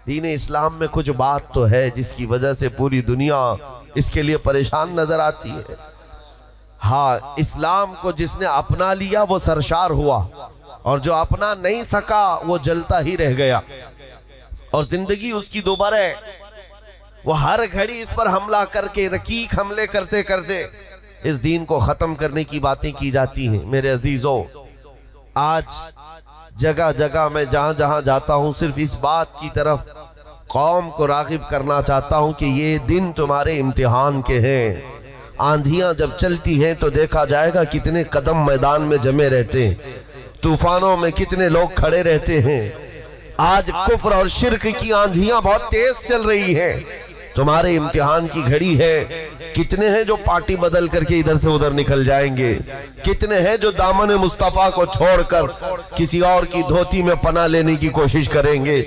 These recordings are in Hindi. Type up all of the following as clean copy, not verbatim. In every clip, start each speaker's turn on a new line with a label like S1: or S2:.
S1: दीन इस्लाम में कुछ बात तो है जिसकी वजह से पूरी दुनिया इसके लिए परेशान नजर आती है। हाँ, इस्लाम को जिसने अपना लिया वो सरशार हुआ, और जो अपना नहीं सका वो जलता ही रह गया। और जिंदगी उसकी दोबारा है, वो हर घड़ी इस पर हमला करके रकीक हमले करते करते इस दीन को खत्म करने की बातें की जाती हैं। मेरे अजीजों, आज जगह जगह मैं जहां जहां जाता हूं सिर्फ इस बात की तरफ कौम को राग़िब करना चाहता हूं कि ये दिन तुम्हारे इम्तिहान के हैं। आंधियां जब चलती हैं तो देखा जाएगा कितने कदम मैदान में जमे रहते हैं, तूफानों में कितने लोग खड़े रहते हैं। आज कुफ्र और शिर्क की आंधियां बहुत तेज चल रही हैं, तुम्हारे इम्तिहान की घड़ी है। कितने हैं जो पार्टी बदल करके इधर से उधर निकल जाएंगे, कितने हैं जो दामन मुस्तफा को छोड़कर किसी और की धोती में पनाह लेने की कोशिश करेंगे।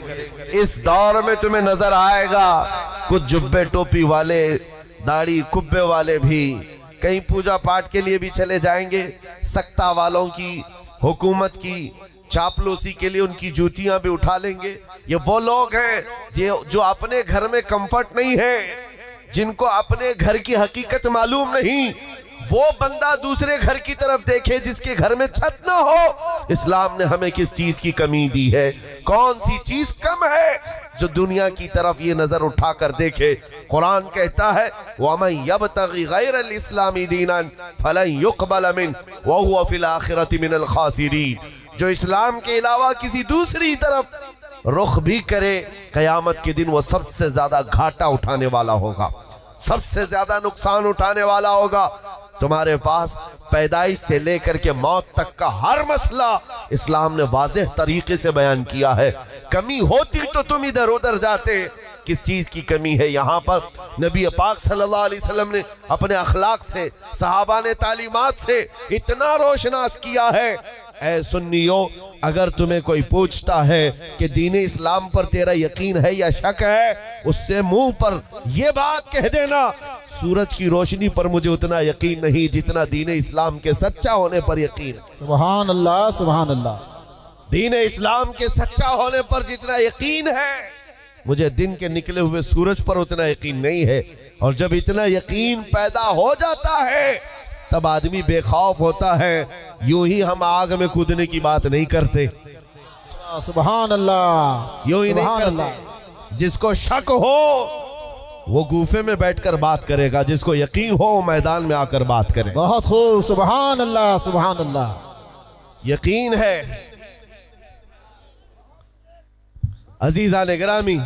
S1: इस दौर में तुम्हें नजर आएगा कुछ जुब्बे टोपी वाले, दाढ़ी कुब्बे वाले भी कहीं पूजा पाठ के लिए भी चले जाएंगे। सत्ता वालों की, हुकूमत की चापलूसी के लिए उनकी जूतियां भी उठा लेंगे। ये वो लोग हैं जो अपने घर में कंफर्ट नहीं है, जिनको अपने घर की हकीकत मालूम नहीं। वो बंदा दूसरे घर की तरफ देखे जिसके घर में छत ना हो। इस्लाम ने हमें किस चीज की कमी दी है, कौन सी चीज कम है जो दुनिया की तरफ ये नजर उठाकर देखे। कुरान कहता है वमन यब्तगी गैरल इस्लामी दीनन फलन युक़बल मिन्हु व हुवा फिल आखिरति मिनल खासिरीन। जो इस्लाम के अलावा किसी दूसरी तरफ रुख भी करे, कयामत के दिन वो सबसे ज्यादा घाटा उठाने वाला होगा, सबसे ज्यादा नुकसान उठाने वाला होगा। तुम्हारे पास पैदाइश से लेकर के मौत तक का हर मसला इस्लाम ने वाज़ेह तरीके से बयान किया है। कमी होती तो तुम इधर उधर जाते, किस चीज की कमी है। यहाँ पर नबी पाक सल्लल्लाहु अलैहि वसल्लम ने अपने अखलाक से, सहाबा ने तालीमात से इतना रोशनास किया है। ऐ सुन्नियों, अगर तुम्हें कोई पूछता है कि दीन इस्लाम पर तेरा यकीन है या शक है, उससे मुंह पर यह बात कह देना, सूरज की रोशनी पर मुझे उतना यकीन नहीं जितना दीन इस्लाम के सच्चा होने पर यकीन है।
S2: सुभान अल्लाह, सुभान अल्लाह।
S1: दीन इस्लाम के सच्चा होने पर जितना यकीन है, मुझे दिन के निकले हुए सूरज पर उतना यकीन नहीं है। और जब इतना यकीन पैदा हो जाता है तब आदमी बेखौफ होता है। यूं ही हम आग में कूदने की बात नहीं करते,
S2: सुभान अल्लाह,
S1: यूं ही नहीं करते। जिसको शक हो वो गूफे में बैठकर बात करेगा, जिसको यकीन हो मैदान में आकर बात करे।
S2: बहुत खूब, सुभान अल्लाह, सुभान अल्लाह।
S1: यकीन है। अजीज़ान गिरामी,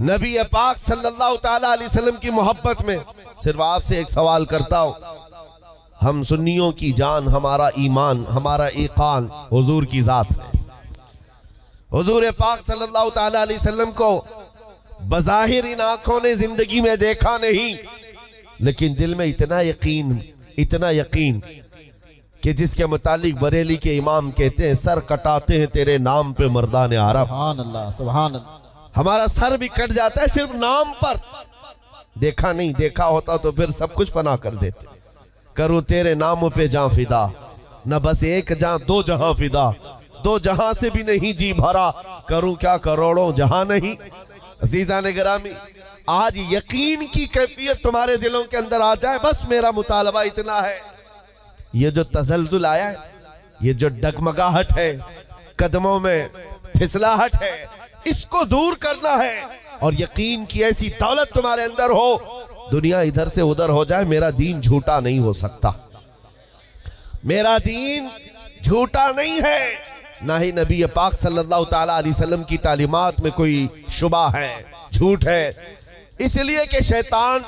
S1: नबी पाक सल्लल्लाहु ताला अलैहि वसल्लम की मोहब्बत में सिर्फ आपसे एक सवाल करता हूं। हम सुन्नियों की जान, हमारा ईमान, हमारा ईकान हुजूर की जात है। हुजूर पाक सल्लल्लाहु ताला अलैहि वसल्लम को बज़ाहिर इन आंखों ने जिंदगी में देखा नहीं, लेकिन दिल में इतना यकीन कि जिसके मुतालिक बरेली के इमाम कहते हैं सर कटाते हैं तेरे नाम पे मर्दाने अरब।
S2: सुभान अल्लाह, सुभान अल्लाह।
S1: हमारा सर भी कट जाता है सिर्फ नाम पर। देखा नहीं, देखा होता तो फिर सब कुछ फना कर देते। करूं तेरे नामों पे जां फिदा, न बस एक जां दो जहां फिदा, दो जहां से भी नहीं जी भरा, करूं क्या करोड़ों जहां नहीं। अज़ीज़ान गिरामी, आज यकीन की कैफियत तुम्हारे दिलों के अंदर आ जाए, बस मेरा मुतालबा इतना है। ये जो तसलजुल आया है, ये जो डगमगाहट है, कदमों में फिसलाहट है, इसको दूर करना है। और यकीन की ऐसी दौलत तुम्हारे अंदर हो, दुनिया इधर से उधर हो जाए, मेरा दीन झूठा नहीं हो सकता। मेरा दीन झूठा नहीं है, ना ही नबी पाक सल्लल्लाहु ताला अलैहि वसल्लम की तालीमात में कोई शुबा है, झूठ है। इसलिए कि शैतान,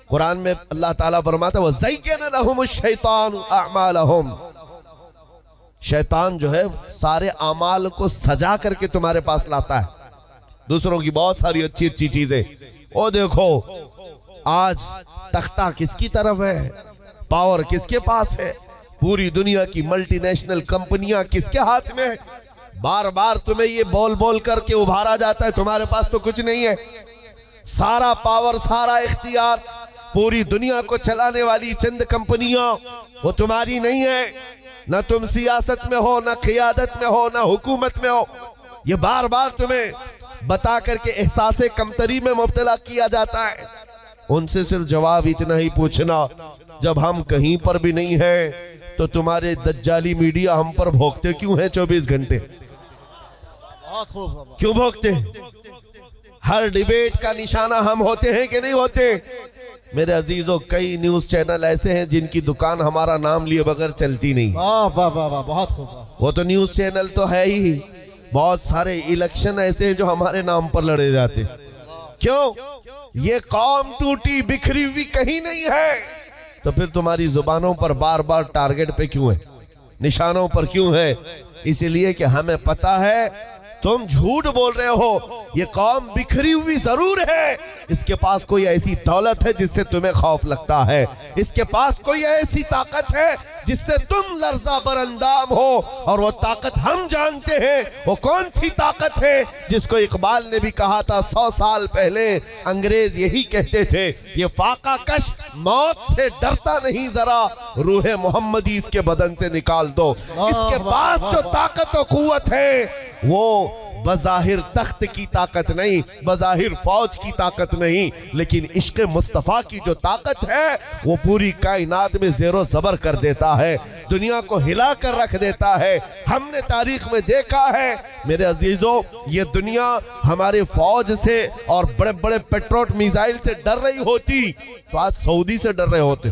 S1: कुरान में अल्लाह ताला फरमाता है वज़य्यन लहुमुश शैतानु अअमालहुम। शैतान जो है सारे अमाल को सजा करके तुम्हारे पास लाता है, दूसरों की बहुत सारी अच्छी अच्छी चीजें। ओ देखो आज तख्ता किसकी तरफ है, पावर किसके पास है, पूरी दुनिया की मल्टीनेशनल कंपनियां किसके हाथ में है। बार बार तुम्हें ये बोल बोल करके उभारा जाता है तुम्हारे पास तो कुछ नहीं है। सारा पावर, सारा इख्तियार, पूरी दुनिया को चलाने वाली चंद कंपनियां, वो तुम्हारी नहीं है। ना तुम सियासत में हो, ना क़ियादत में हो, ना हुकूमत में हो। ये बार बार तुम्हें बता करके एहसास कमतरी में मुब्तला किया जाता है। उनसे सिर्फ जवाब इतना ही पूछना, जब हम कहीं पर भी नहीं हैं तो तुम्हारे दज्जाली मीडिया हम पर भोंकते क्यों है 24 घंटे? क्यों भोंकते? हर डिबेट का निशाना हम होते हैं कि नहीं होते? मेरे अजीजों, कई न्यूज चैनल ऐसे हैं जिनकी दुकान हमारा नाम लिए बगैर चलती नहीं।
S2: वाह वाह वाह वाह, बहुत खूब।
S1: वो तो न्यूज चैनल तो है ही। बहुत सारे इलेक्शन ऐसे हैं जो हमारे नाम पर लड़े जाते। क्यों? ये कौम टूटी बिखरी हुई कहीं नहीं है। तो फिर तुम्हारी जुबानों पर बार बार टारगेट पे क्यों है, निशानों पर क्यों है? इसीलिए कि हमें पता है तुम झूठ बोल रहे हो। ये कौम बिखरी हुई जरूर है, इसके पास कोई ऐसी दौलत है जिससे तुम्हें खौफ लगता है, इसके पास कोई ऐसी ताकत है जिससे तुम लर्जा बरंदाम हो। और वो ताकत हम जानते हैं। वो कौन सी ताकत है जिसको इकबाल ने भी कहा था 100 साल पहले। अंग्रेज यही कहते थे, ये फाका कश मौत से डरता नहीं, जरा रूहे मोहम्मदी इसके बदन से निकाल दो। इसके पास जो ताकत और कुव्वत है वो बज़ाहिर तख्त की ताकत नहीं, बज़ाहिर फौज की ताकत नहीं, लेकिन इश्क़ मुस्तफ़ा की जो ताकत है वो पूरी कायनात में ज़ेरो ज़बर कर देता है, दुनिया को हिला कर रख देता है। हमने तारीख में देखा है मेरे अजीजों, ये दुनिया हमारे फौज से और बड़े बड़े पेट्रोल मिसाइल से डर रही होती तो आज सऊदी से डर रहे होते,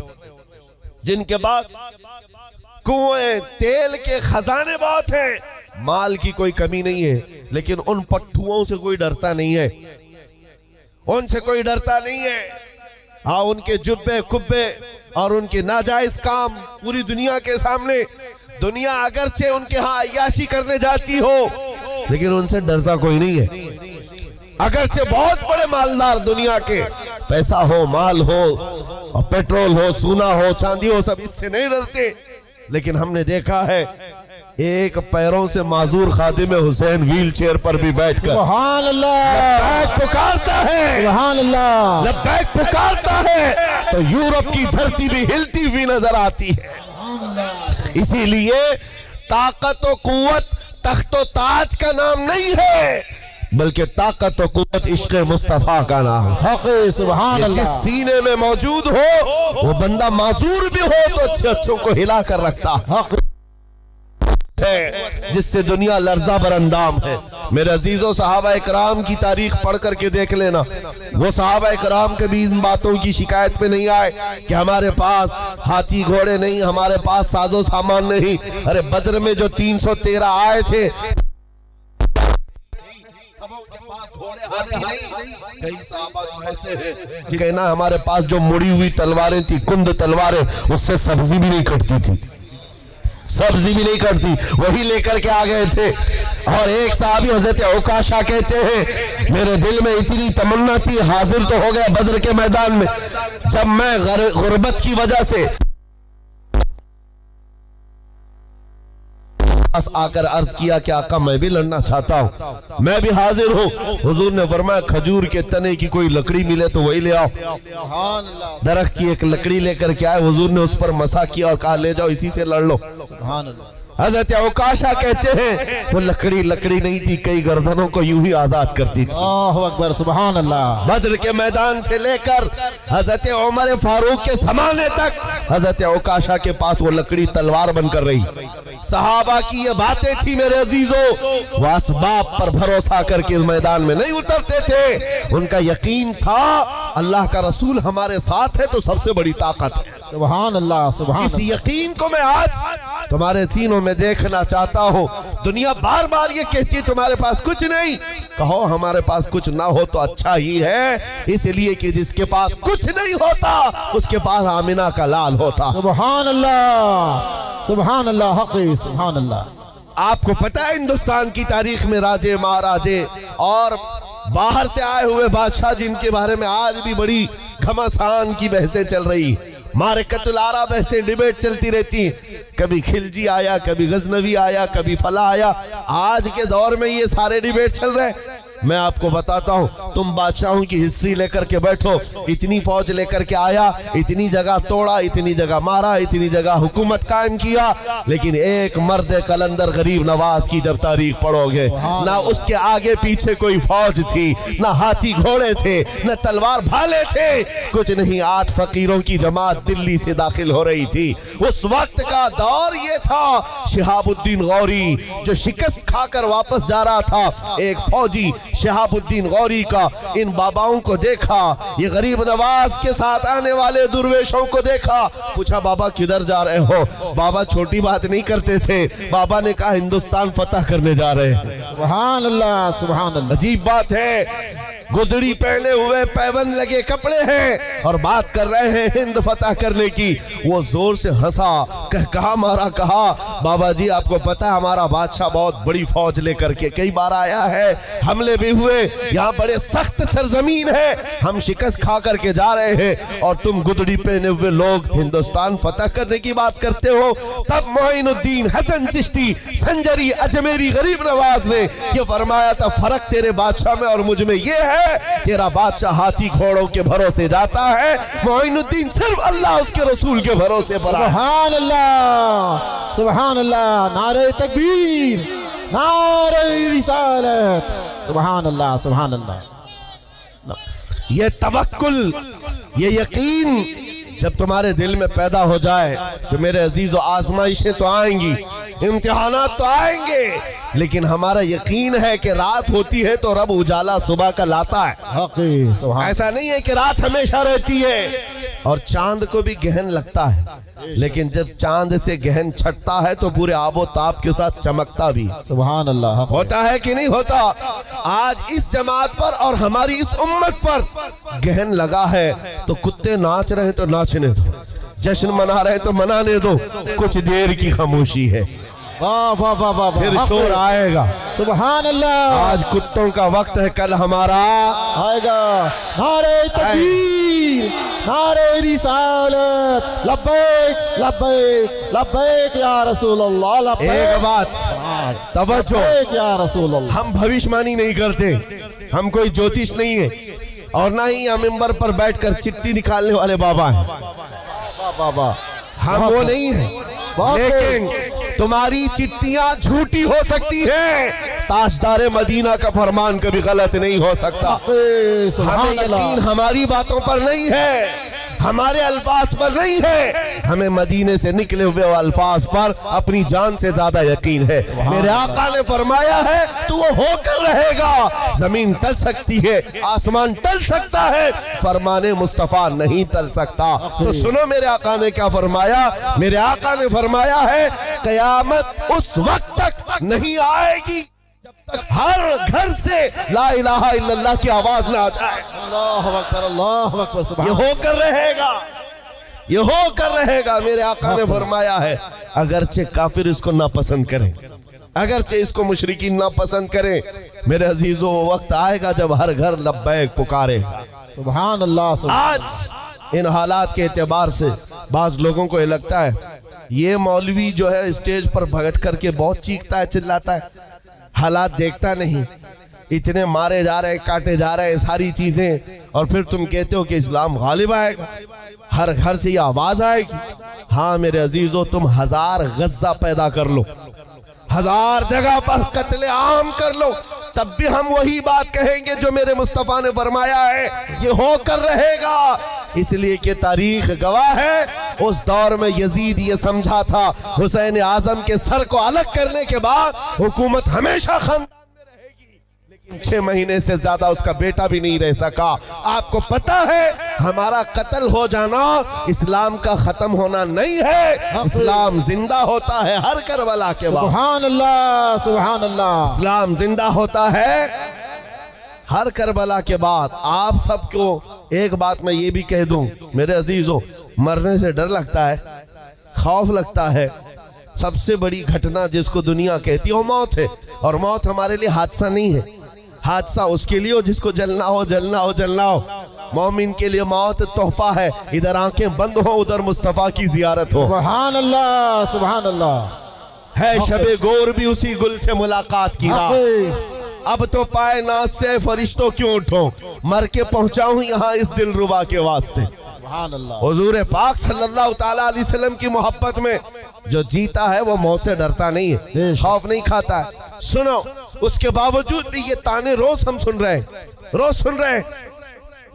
S1: जिनके बाद कुएं तेल के खजाने बहुत हैं, माल की कोई कमी नहीं है, लेकिन उन पट्टुओं से कोई डरता नहीं है, उनसे कोई डरता नहीं है। हाँ, उनके जुब्बे कुब्बे और उनके नाजायज काम पूरी दुनिया के सामने, दुनिया अगरचे उनके यहाँ अय्याशी करने जाती हो लेकिन उनसे डरता कोई नहीं है। अगरचे बहुत बड़े मालदार दुनिया के, पैसा हो, माल हो और पेट्रोल हो, सोना हो, चांदी हो, सब इससे नहीं डरते। लेकिन हमने देखा है एक पैरों से माजूर खादिम हुसैन व्हील चेयर पर भी बैठकर
S2: सुभान अल्लाह
S1: पुकारता है,
S2: सुभान अल्लाह
S1: लब्बैक पुकारता है तो यूरोप की धरती भी हिलती हुई नजर आती है। इसीलिए ताकत और कुव्वत तख्तो ताज का नाम नहीं है, बल्कि ताकत और कुव्वत इश्क़ मुस्तफ़ा का नाम है।
S2: सुभान अल्लाह।
S1: जिस सीने में मौजूद हो वो बंदा माजूर भी हो तो अच्छे अच्छों को हिला कर रखता है, जिससे दुनिया लर्जा बरंदाम है। मेरे अजीजों, सहाबा इकराम की तारीख पढ़ करके देख लेना, वो सहाबा इकराम कभी इन बातों की शिकायत पे नहीं आए कि हमारे पास हाथी घोड़े नहीं, हमारे पास साजो सामान नहीं। अरे बद्र में जो 313 आए थे, कई साहबा तो ऐसे हैं जी कहना हमारे पास जो मुड़ी हुई तलवारें थी, कुंद तलवारें, उससे सब्जी भी नहीं कटती थी, सब्जी भी नहीं कटती, वही लेकर के आ गए थे। और एक साहबी हजरत औकाशा कहते हैं, मेरे दिल में इतनी तमन्ना थी, हाजिर तो हो गया बद्र के मैदान में, जब मैं गुर्बत की वजह से आकर अर्ज किया कि आका मैं भी लड़ना चाहता हूँ, मैं भी हाजिर हूँ। हुजूर ने फरमाया खजूर के तने की कोई लकड़ी मिले तो वही ले आओ। दरख्त की एक लकड़ी लेकर के आए, हुजूर ने उस पर मसा किया और कहा ले जाओ, इसी से लड़ लो। हजरत औकाशा कहते हैं वो लकड़ी लकड़ी नहीं थी, कई गर्दनों को यूं ही आजाद करती थी।
S2: अल्लाहु अकबर, सुभान अल्लाह।
S1: बद्र के मैदान से लेकर हजरत उमर फारूक के जमाने तक हजरत औकाशा के पास वो लकड़ी तलवार बनकर रही। सहाबा की ये बातें थी मेरे अजीजों, वो असबाब पर भरोसा करके मैदान में नहीं उतरते थे, उनका यकीन था अल्लाह का रसूल हमारे साथ है तो सबसे बड़ी ताकत है।
S2: सुभान अल्लाह, सुभान।
S1: इस यकीन को मैं आज तुम्हारे सीनों में देखना चाहता हूँ। दुनिया बार बार ये कहती है तुम्हारे पास कुछ नहीं, कहो हमारे पास कुछ ना हो तो अच्छा ही है, इसलिए कि जिसके पास कुछ नहीं होता उसके पास आमिना का लाल होता।
S2: सुभान अल्लाह, सुभान अल्लाह, हक़ी, सुभान अल्लाह।
S1: आपको पता है हिंदुस्तान की तारीख में राजे महाराजे और बाहर से आए हुए बादशाह जिनके बारे में आज भी बड़ी घमासान की बहसें चल रही, मारकतुल आरा बहसें, डिबेट चलती रहती, कभी खिलजी आया, कभी गजनवी आया, कभी फला आया। आज के दौर में ये सारे डिबेट चल रहे हैं। मैं आपको बताता हूँ, तुम बादशाहों की हिस्ट्री लेकर के बैठो, इतनी फौज लेकर के आया, इतनी जगह तोड़ा, इतनी जगह मारा, इतनी जगह हुकूमत कायम किया, लेकिन एक मर्द कलंदर गरीब नवाज की जब तारीख पढ़ोगे, ना उसके आगे पीछे कोई फौज थी, ना हाथी घोड़े थे, न तलवार भाले थे, कुछ नहीं। 8 फकीरों की जमात दिल्ली से दाखिल हो रही थी। उस वक्त का दौर ये था, शिहाबुद्दीन गौरी जो शिकस्त खाकर वापस जा रहा था, एक फौजी शिहाबुद्दीन गौरी का इन बाबाओं को देखा, ये गरीब नवाज के साथ आने वाले दुर्वेशों को देखा, पूछा बाबा किधर जा रहे हो? बाबा छोटी बात नहीं करते थे, बाबा ने कहा हिंदुस्तान फतह करने जा रहे हैं।
S2: सुभान अल्लाह, सुभान अल्लाह।
S1: अजीब बात है, गुदड़ी पहने हुए पैबंद लगे कपड़े हैं और बात कर रहे हैं हिंद फतह करने की। वो जोर से हंसा, कहा मारा, कहा बाबा जी आपको पता है हमारा बादशाह बहुत बड़ी फौज लेकर के कई बार आया है, हमले भी हुए, यहाँ बड़े सख्त सरजमीन है, हम शिकस्त खा करके जा रहे हैं और तुम गुदड़ी पहने हुए लोग हिंदुस्तान फतह करने की बात करते हो। तब मोइनुद्दीन हसन चिश्ती संजरी अजमेरी गरीब नवाज ने ये फरमाया था, फर्क तेरे बादशाह में और मुझ में ये है, तेरा बादशाह हाथी घोड़ों के भरोसे जाता है, मोइनुद्दीन सिर्फ अल्लाह उसके रसूल के भरोसे पर।
S2: सुभान अल्लाह, सुभान अल्लाह, नारे तकबीर, नारे रिसालत, सुभान अल्लाह, सुभान अल्लाह।
S1: ये तवक्कुल, ये यकीन जब तुम्हारे दिल में पैदा हो जाए तो मेरे अजीजों आजमाइशें तो आएंगी, इम्तिहानात तो आएंगे, लेकिन हमारा यकीन है कि रात होती है तो रब उजाला सुबह का लाता है। ऐसा नहीं है कि रात हमेशा रहती है। और चांद को भी गहन लगता है, लेकिन जब चांद से गहन छटता है तो पूरे आबो ताप के साथ चमकता भी।
S2: सुभान अल्लाह।
S1: होता है कि नहीं होता? आज इस जमात पर और हमारी इस उम्मत पर गहन लगा है तो कुत्ते नाच रहे तो नाचने दो, जश्न मना रहे तो मनाने दो, कुछ देर की खामोशी है,
S2: वाह वाह वाह वाह,
S1: फिर शोर आएगा।
S2: सुभान अल्लाह।
S1: आज कुत्तों का वक्त है, कल हमारा
S2: आएगा। नारे तकबीर, नारे रिसालत, लब्बैक लब्बैक लब्बैक या रसूल अल्लाह, लब्बैक।
S1: एक बात तवज्जो,
S2: या रसूल अल्लाह।
S1: हम भविष्यवाणी नहीं करते, हम कोई ज्योतिष नहीं है और ना ही हम मिंबर पर बैठकर चिट्ठी निकालने वाले बाबा हैं, हम वो नहीं है। लेकिन तुम्हारी चिट्ठियां झूठी हो सकती हैं, ताजदारे मदीना का फरमान कभी गलत नहीं हो सकता। हमें यकीन हमारी बातों पर नहीं है, हमारे अल्फाज पर नहीं है, हमें मदीने से निकले हुए अल्फाज पर अपनी जान से ज्यादा यकीन है। मेरे आका ने फरमाया है तो वो होकर रहेगा। जमीन टल सकती है, आसमान टल सकता है, फरमाने मुस्तफा नहीं टल सकता। तो सुनो मेरे आका ने क्या फरमाया। मेरे आका ने फरमाया है कयामत उस वक्त तक नहीं आएगी जब तक हर घर से ला इलाहा इल्लल्लाह की आवाज ना आ जाए।
S2: अल्लाहु अकबर, अल्लाहु अकबर, सुभान।
S1: ये होकर रहेगा, ये होकर रहेगा। मेरे आका ने फरमाया है अगरचे काफिर इसको नापसंद करें, अगरचे इसको मुशरिकीन नापसंद करें, मेरे अजीजों वो वक्त आएगा जब हर घर लब्बैक पुकारेगा।
S2: सुभान अल्लाह।
S1: आज इन हालात के एतबार से बाज लोगों को ये लगता है ये मौलवी जो है स्टेज पर भगट करके बहुत चीखता है, चिल्लाता है, हालात देखता नहीं, इतने मारे जा रहे हैं, काटे जा रहे हैं, सारी चीजें, और फिर तुम कहते हो कि इस्लाम गालिब आएगा, हर घर से ये आवाज आएगी। हाँ मेरे अजीजों, तुम 1000 गज्जा पैदा कर लो, 1000 जगह पर कत्ले आम कर लो, तब भी हम वही बात कहेंगे जो मेरे मुस्तफा ने फरमाया है, ये होकर रहेगा। इसलिए कि तारीख गवाह है, उस दौर में यजीद ये समझा था हुसैन आजम के सर को अलग करने के बाद हुकूमत हमेशा खानदान में रहेगी, लेकिन 6 महीने से ज्यादा उसका बेटा भी नहीं रह सका। आपको पता है हमारा कत्ल हो जाना इस्लाम का खत्म होना नहीं है, इस्लाम जिंदा होता है हर करबला के बाद।
S2: सुभान अल्लाह, सुभान अल्लाह।
S1: इस्लाम जिंदा होता है हर करबला के बाद। आप सबको एक बात मैं ये भी कह दूं मेरे अजीजों, मरने से डर लगता है, खौफ लगता है। सबसे बड़ी घटना जिसको दुनिया कहती है वो मौत है, और मौत हमारे लिए हादसा नहीं है। हादसा उसके लिए हो जिसको जलना हो, जलना हो, जलना हो। मोमिन के लिए मौत तोहफा है, इधर आंखें बंद हो, उधर मुस्तफा की जियारत हो।
S2: सुभान अल्लाह, सुभान अल्लाह।
S1: है शबे गोर भी उसी गुल से मुलाकात की रात। अब तो पाए नाज से फरिश्तों क्यों उठो, मर के पहुंचाऊं यहाँ इस दिलरुबा के वास्ते।
S2: सुभान अल्लाह।
S1: हुजूर पाक सल्लल्लाहु ताला अलैहि वसल्लम की मोहब्बत में जो जीता है वो मौत से डरता नहीं है, खौफ नहीं खाता है। सुनो, उसके बावजूद भी ये ताने रोज हम सुन रहे हैं, रोज सुन रहे हैं।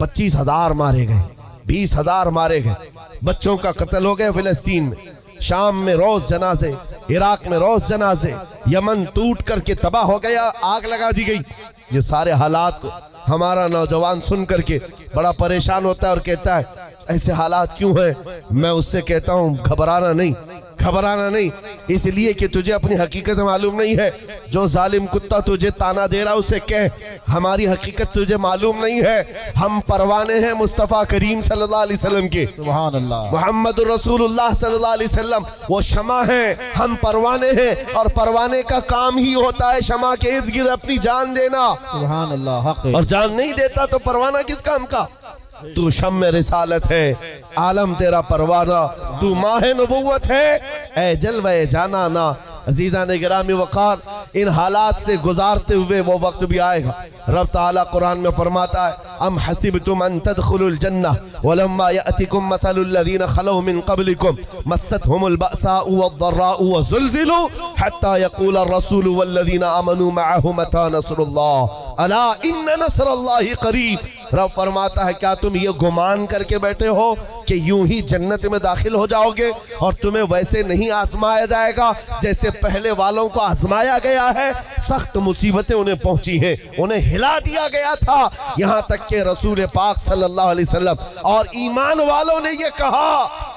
S1: 25,000 मारे गए, 20,000 मारे गए, बच्चों का कत्ल हो गया फिलिस्तीन में, शाम में रोज जनाजे, इराक में रोज जनाजे, यमन टूट करके तबाह हो गया, आग लगा दी गई। ये सारे हालात को हमारा नौजवान सुन करके बड़ा परेशान होता है और कहता है ऐसे हालात क्यों हैं। मैं उससे कहता हूं घबराना नहीं, घबराना नहीं, इसलिए कि तुझे अपनी हकीकत मालूम नहीं है। जो जालिम कुत्ता तुझे ताना दे रहा है उसे कह हमारी हकीकत तुझे मालूम नहीं है। हम परवाने हैं मुस्तफ़ा करीम सल्लल्लाहु अलैहि वसल्लम के।
S2: सुभान अल्लाह।
S1: मोहम्मद रसूलुल्लाह सल्लल्लाहु अलैहि वसल्लम वो शमा है, हम परवाने हैं, और परवाने का काम ही होता है शमा के इर्द गिर्द अपनी जान देना।
S2: सुभान अल्लाह। हक
S1: और जान नहीं देता तो परवाना किस काम का। तू शम्मे रिसालत है, आलम तेरा परवाना, तू माहे नबुव्वत है, ए जलवे जाना ना। अजीज़ान गिरामी वक़ार, इन हालात से गुजारते हुए वो वक्त भी आएगा। रब ताला कुरान में फरमाता है अम हसिबतुम अन तदखुलुल जन्नह वलम्मा यअतिकुम मसलुल लज़ीना खलौ मिन क़ब्लिकुम मस्सतहुमुल बअसाउ वद्दर्राउ वज़ुलज़िलू हत्ता यक़ूल अर्रसूल वल्लज़ीना आमनू मअहु मता नस्रुल्लाह अला इन्न नस्रल्लाहि क़रीब। रब फरमाता है क्या तुम ये गुमान करके बैठे हो कि यूं ही जन्नत में दाखिल हो जाओगे और तुम्हें वैसे नहीं आजमाया जाएगा जैसे पहले वालों को आजमाया गया है। सख्त मुसीबतें उन्हें पहुंची हैं, उन्हें हिला दिया गया था, यहां तक कि रसूल पाक सल्लल्लाहु अलैहि वसल्लम और ईमान वालों ने ये कहा,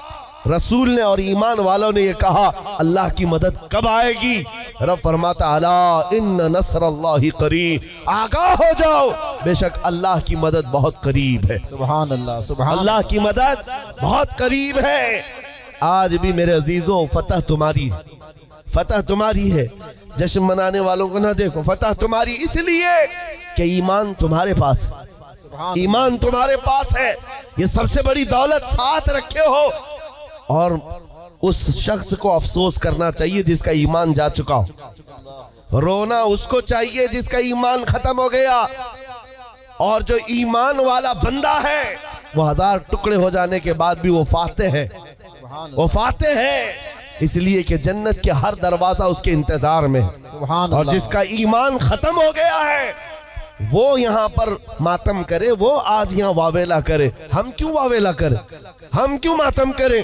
S1: रसूल ने और ईमान वालों ने ये कहा अल्लाह की मदद कब आएगी। रब फरमाता अला इन्न नस्रल्लाहि करीब, आगाह हो जाओ बेशक अल्लाह की मदद बहुत करीब है।
S2: सुभान अल्लाह। सुभान
S1: अल्लाह की मदद बहुत करीब है। आज भी मेरे अजीजों फतह तुम्हारी, फतह तुम्हारी है। जश्न मनाने वालों को ना देखो, फतह तुम्हारी इसलिए कि ईमान तुम्हारे पास है, ईमान तुम्हारे पास है। ये सबसे बड़ी दौलत साथ रखे हो। और उस शख्स को अफसोस करना चाहिए जिसका ईमान जा चुका हो, रोना उसको चाहिए जिसका ईमान खत्म हो गया। और जो ईमान वाला बंदा है वो 1000 टुकड़े हो जाने के बाद भी वो फाते है, वो फाते है, इसलिए कि जन्नत के हर दरवाजा उसके इंतजार में है। और जिसका ईमान खत्म हो गया है वो यहाँ पर मातम करे, वो आज यहाँ वावेला करे। हम क्यों वावेला करें, हम क्यों मातम करें।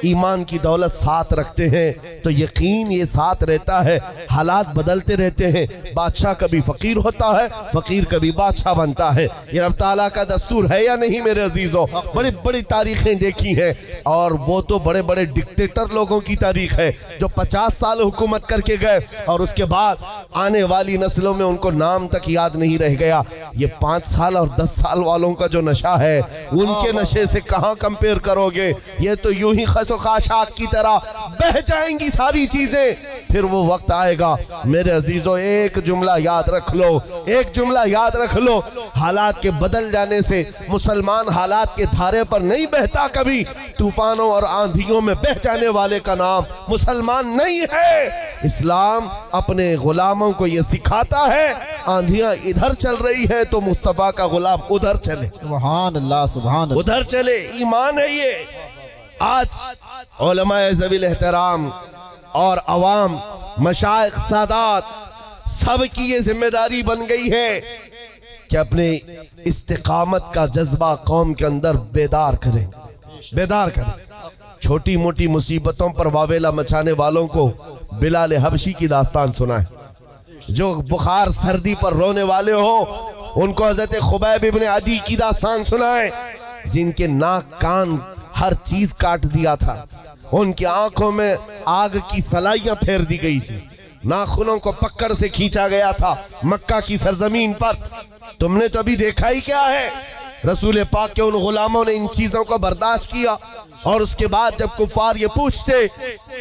S1: ईमान की दौलत साथ रखते हैं तो यकीन ये साथ रहता है। हालात बदलते रहते हैं, बादशाह कभी फकीर होता है, फकीर कभी बादशाह बनता है। ये रब ताला का दस्तूर है या नहीं मेरे अजीजों। बड़ी बड़ी तारीखें देखी हैं, और वो तो बड़े बड़े डिक्टेटर लोगों की तारीख है जो 50 साल हुकूमत करके गए और उसके बाद आने वाली नस्लों में उनको नाम तक याद नहीं रह गया। ये 5 साल और 10 साल वालों का जो नशा है उनके नशे से कहाँ कंपेयर करोगे। ये तो यूं ही खाशाक की तरह बह जाएंगी सारी चीजें। फिर वो वक्त आएगा मेरे अजीजों, एक जुमला याद रख लो, एक जुमला याद रख लो, हालात के बदल जाने से मुसलमान हालात के धारे पर नहीं बहता कभी। तूफानों और आंधियों में बह जाने वाले का नाम मुसलमान नहीं है। इस्लाम अपने गुलामों को ये सिखाता है आंधियां इधर चल रही है तो मुस्तफा का गुलाम उधर चले। सुभान अल्लाह, सुभान अल्लाह, उधर चले। ईमान है ये। आज उलमाए ज़वील एहतराम और अवाम, मशाइख, सादात, सब की ये जिम्मेदारी बन गई है कि अपने इस्तिकामत का जज्बा कौम के अंदर बेदार करें, बेदार करें। छोटी मोटी मुसीबतों पर वावेला मचाने वालों को बिलाल हबशी की दास्तान सुनाए। जो बुखार सर्दी पर रोने वाले हो उनको हज़रत खुबैब इब्न अदी की दास्तान सुनाए। जिनके नाक कान हर चीज काट दिया था, उनकी आंखों में आग की सलाइयां फेर दी गई थी, नाखूनों को पकड़ से खींचा गया था मक्का की सरजमीन पर। तुमने तो अभी देखा ही क्या है। रसूल पाक के उन गुलामों ने इन चीजों को बर्दाश्त किया। और उसके बाद जब कुफार ये पूछते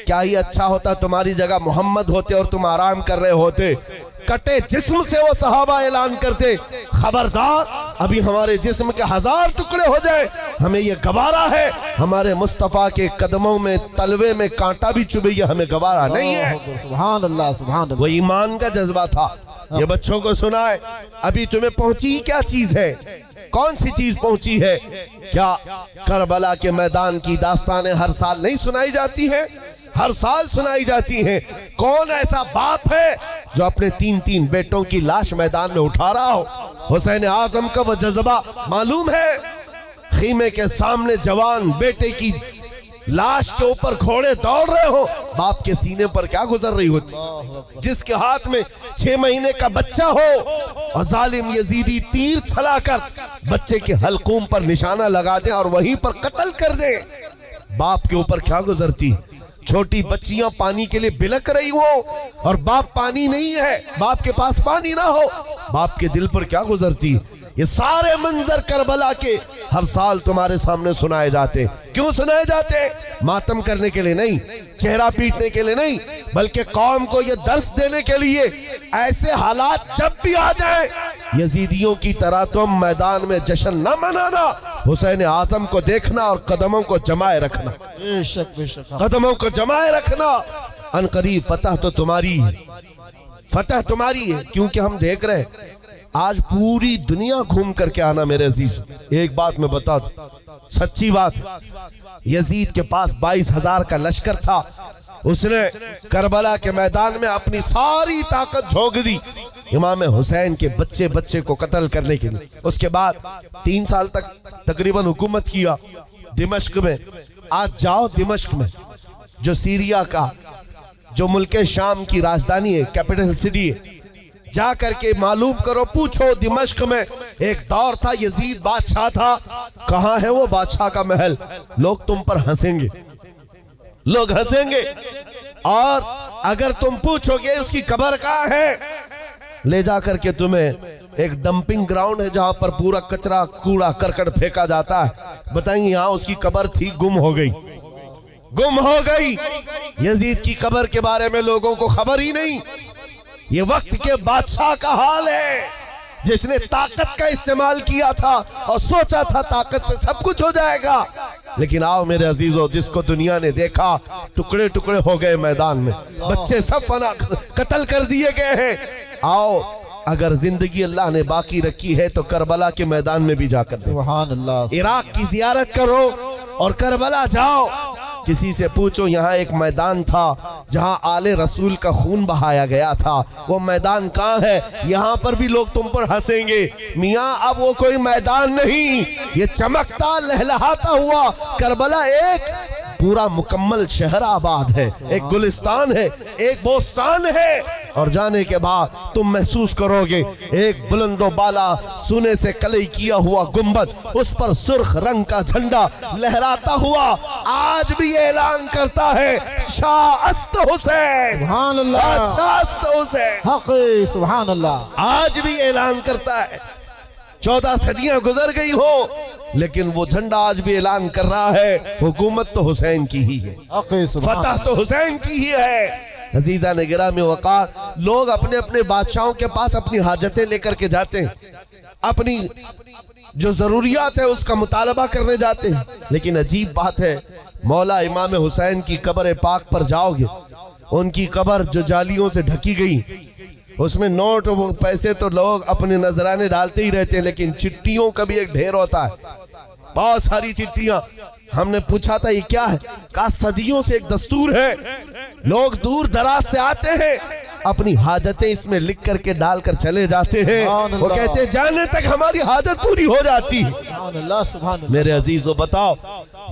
S1: क्या ही अच्छा होता तुम्हारी जगह मोहम्मद होते और तुम आराम कर रहे होते, कटे जिस्म से वो सहाबा ऐलान करते खबरदार अभी हमारे जिस्म के 1000 टुकड़े हो जाए, हमें ये गवारा है। हमारे मुस्तफा के कदमों में तलवे में कांटा भी चुभे, ये हमें गवारा नहीं है।
S2: सुभान अल्लाह, सुभान अल्लाह।
S1: वो ईमान का जज्बा था। ये बच्चों को सुनाए। अभी तुम्हें पहुंची क्या चीज है? कौन सी चीज पहुंची है? क्या करबला के मैदान की दास्तानें हर साल नहीं सुनाई जाती हैं? हर साल सुनाई जाती हैं। कौन ऐसा बाप है जो अपने 3-3 बेटों की लाश मैदान में उठा रहा हो? हुसैन आजम का वो जज्बा मालूम है। खीमे के सामने जवान बेटे की लाश के ऊपर घोड़े दौड़ रहे हो, बाप के सीने पर क्या गुजर रही होती? जिसके हाथ में 6 महीने का बच्चा हो और जालिम यजीदी तीर चलाकर बच्चे के हलकूम पर निशाना लगा दे और वहीं पर कत्ल कर दे, बाप के ऊपर क्या गुजरती? छोटी बच्चियां पानी के लिए बिलक रही हो और बाप पानी नहीं है, बाप के पास पानी ना हो, बाप के दिल पर क्या गुजरती? ये सारे मंजर करबला के हर साल तुम्हारे सामने सुनाए जाते। क्यों सुनाए जाते? मातम करने के लिए नहीं, चेहरा पीटने के लिए नहीं, बल्कि कौम को ये दर्स देने के लिए ऐसे हालात जब भी आ जाए, यजीदियों की तरह तुम मैदान में जश्न न मनाना, हुसैन आजम को देखना और कदमों को जमाए रखना।
S2: बेशक बेशक,
S1: कदमों को जमाए रखना। अनकरीब फतह तो तुम्हारी है, फतह तुम्हारी है। क्योंकि हम देख रहे हैं आज पूरी दुनिया घूम करके आना। मेरे अजीज एक बात मैं बता दूं, सच्ची बात, यजीद के पास 22,000 का लश्कर था। उसने करबला के मैदान में अपनी सारी ताकत झोंक दी इमाम हुसैन के बच्चे बच्चे को कत्ल करने के लिए। उसके बाद 3 साल तक तकरीबन हुकूमत किया दिमश्क में। आज जाओ दिमश्क में, जो सीरिया का, जो मुल्क शाम की राजधानी है, कैपिटल सिटी है, जा करके मालूम करो, पूछो। दिमश्क में एक दौर था, यजीद बादशाह था। कहां है वो बादशाह का महल? लोग तुम पर हंसेंगे, लोग हंसेंगे। और अगर तुम पूछोगे उसकी कब्र कहां है, ले जा करके तुम्हें एक डंपिंग ग्राउंड है जहां पर पूरा कचरा कूड़ा करकट फेंका जाता है, बताएंगे यहां उसकी कब्र थी, गुम हो गई, गुम हो गई। यजीद की कब्र के बारे में लोगों को खबर ही नहीं। ये वक्त के बादशाह का हाल है, जिसने ताकत का इस्तेमाल किया था और सोचा था ताकत से सब कुछ हो जाएगा। लेकिन आओ मेरे अजीजों, जिसको दुनिया ने देखा टुकड़े टुकड़े हो गए मैदान में, बच्चे सब फना कत्ल कर दिए गए हैं। आओ, अगर जिंदगी अल्लाह ने बाकी रखी है तो करबला के मैदान में भी जाकर
S2: सुभान अल्लाह,
S1: इराक की जियारत करो और करबला जाओ। किसी से पूछो, यहाँ एक मैदान था जहाँ आले रसूल का खून बहाया गया था, वो मैदान कहाँ है? यहाँ पर भी लोग तुम पर हंसेंगे। मियाँ अब वो कोई मैदान नहीं, ये चमकता लहलहाता हुआ करबला एक पूरा मुकम्मल शहर आबाद है, एक गुलिस्तान है, एक बोस्तान है। और जाने के बाद तुम महसूस करोगे एक बुलंदो बाला सोने से कलई किया हुआ गुंबद, उस पर सुर्ख रंग का झंडा लहराता हुआ आज भी ऐलान करता है, शाह अस्त हुसैन,
S2: सुभान अल्लाह,
S1: शाह अस्त हुसैन,
S2: हक़, सुभान अल्लाह।
S1: आज भी ऐलान करता है। 14 सदियां गुजर गई हो, लेकिन वो झंडा आज भी ऐलान कर रहा है, हुकूमत तो हुसैन की ही है, फतह तो हुसैन की ही है। अजीजा ने गिरामी वक़ार, लोग अपने अपने बादशाहों के पास अपनी हाजतें लेकर के जाते हैं, अपनी जो जरूरियात है उसका मुतालबा करने जाते हैं। लेकिन अजीब बात है, मौला इमाम हुसैन की कब्र पाक पर जाओगे, उनकी कब्र जो जालियों से ढकी गई, उसमें नोट वो पैसे तो लोग अपने नजराने डालते ही रहते हैं, लेकिन चिट्ठियों का भी एक ढेर होता है, बहुत सारी चिट्ठियां। हमने पूछा था ये क्या है? कहा सदियों से एक दस्तूर है, लोग दूर दराज से आते हैं, अपनी हाजतें इसमें लिख करके डाल कर चले जाते हैं। वो कहते हैं जाने तक हमारी हाजत पूरी हो जाती है। मेरे अजीजों बताओ,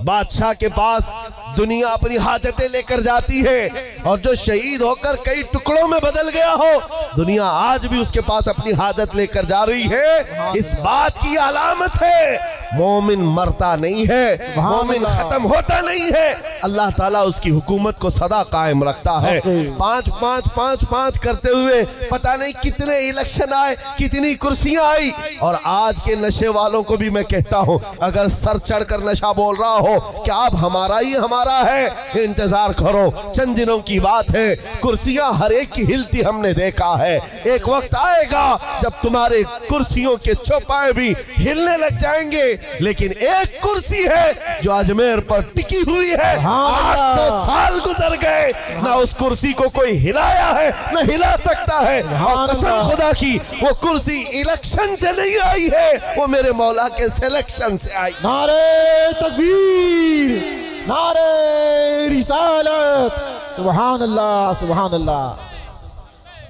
S1: बादशाह के पास दुनिया अपनी हाजतें लेकर जाती है, और जो शहीद होकर कई टुकड़ों में बदल गया हो, दुनिया आज भी उसके पास अपनी हाजत लेकर जा रही है। इस बात की अलामत है मोमिन मरता नहीं है, मोमिन खत्म होता नहीं है। अल्लाह ताला उसकी हुकूमत को सदा कायम रखता है। 5-5-5-5 करते हुए पता नहीं कितने इलेक्शन आए, कितनी कुर्सियां आई। और आज के नशे वालों को भी मैं कहता हूं, अगर सर चढ़कर नशा बोल रहा हो कि अब हमारा ही हमारा है, इंतजार करो, चंद दिनों की बात है, कुर्सियां हर एक की हिलती हमने देखा है। एक वक्त आएगा जब तुम्हारे कुर्सियों के चौपाए भी हिलने लग जाएंगे, लेकिन एक कुर्सी है जो अजमेर पर टिकी हुई है। 800 साल गुजर गए, ना उस कुर्सी को कोई हिलाया है, ना हिला सकता है। और कसम खुदा की वो कुर्सी इलेक्शन से नहीं आई है, वो मेरे मौला के सिलेक्शन से आई।
S2: नारे तकबीर, नारे रिसालत, सुभान अल्लाह, सुभान अल्लाह।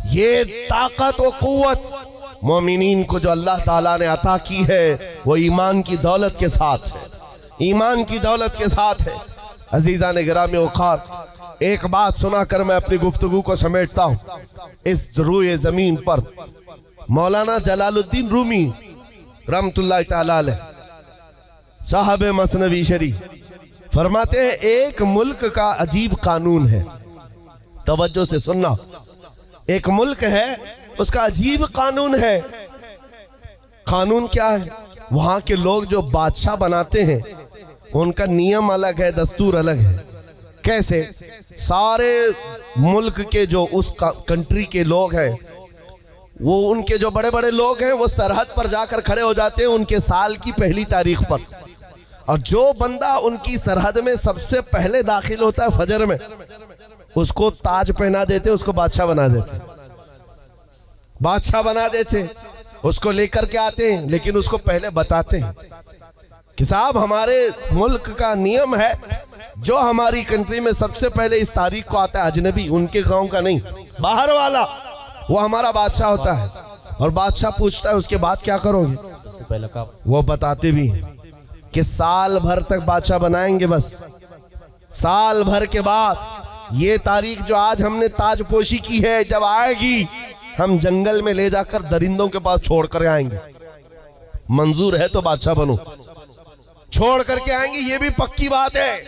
S1: ये ताकत व कुव्वत मोमिनीन को जो अल्लाह ताला ने अता की है वो ईमान की दौलत के साथ है, ईमान की दौलत के साथ है। अजीजा ने गिरामी औखार, एक बात सुनाकर मैं अपनी गुफ्तगू को समेटता हूँ। इस रूए जमीन पर मौलाना जलालुद्दीन रूमी रहमतुल्लाह ताला अलैह साहब मसनवी शरीफ फरमाते हैं, एक मुल्क का अजीब कानून है, तवज्जो से सुनना। एक मुल्क है, उसका अजीब कानून है। कानून क्या है? वहां के लोग जो बादशाह बनाते हैं उनका नियम अलग है, दस्तूर अलग है। कैसे? सारे मुल्क के जो उस कंट्री के लोग हैं, वो उनके जो बड़े बड़े लोग हैं वो सरहद पर जाकर खड़े हो जाते हैं उनके साल की पहली तारीख पर, और जो बंदा उनकी सरहद में सबसे पहले दाखिल होता है फजर में, उसको ताज पहना देते, उसको बादशाह बना देते, बादशाह बना देते। उसको लेकर के आते हैं, लेकिन उसको पहले बताते हैं कि साहब हमारे मुल्क का नियम है, जो हमारी कंट्री में सबसे पहले इस तारीख को आता है अजनबी, उनके गांव का नहीं, बाहर वाला, वो हमारा बादशाह होता है। और बादशाह पूछता है उसके बाद क्या करोगे? सबसे पहले का वो बताते भी हैं कि साल भर तक बादशाह बनाएंगे, बस साल भर के बाद ये तारीख जो आज हमने ताजपोशी की है, जब आएगी हम जंगल में ले जाकर दरिंदों के पास छोड़ कर आएंगे। मंजूर है तो बादशाह बनो, छोड़ करके आएंगे, ये भी पक्की बात है।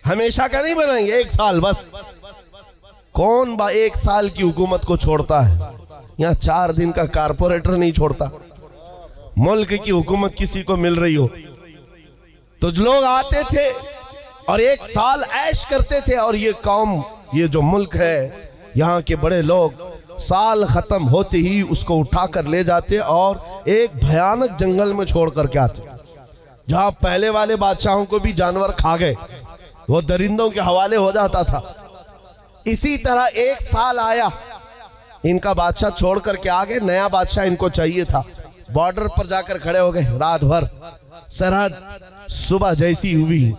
S1: हमेशा का नहीं बनाएंगे, एक साल बस। कौन एक साल की हुकूमत को छोड़ता है? यहाँ 4 दिन का कारपोरेटर नहीं छोड़ता। मुल्क की हुकूमत किसी को मिल रही हो तो लोग आते थे और एक साल ऐश करते थे, और ये कौम, ये जो मुल्क है, यहाँ के बड़े लोग साल खत्म होते ही उसको उठाकर ले जाते और एक भयानक जंगल में छोड़ करके आते, जहां पहले वाले बादशाहों को भी जानवर खा गए, वो दरिंदों के हवाले हो जाता था। इसी तरह एक साल आया, इनका बादशाह छोड़ करके आ गए, नया बादशाह इनको चाहिए था। बॉर्डर पर जाकर खड़े हो गए, रात भर सरहद। सुबह जैसी हुई,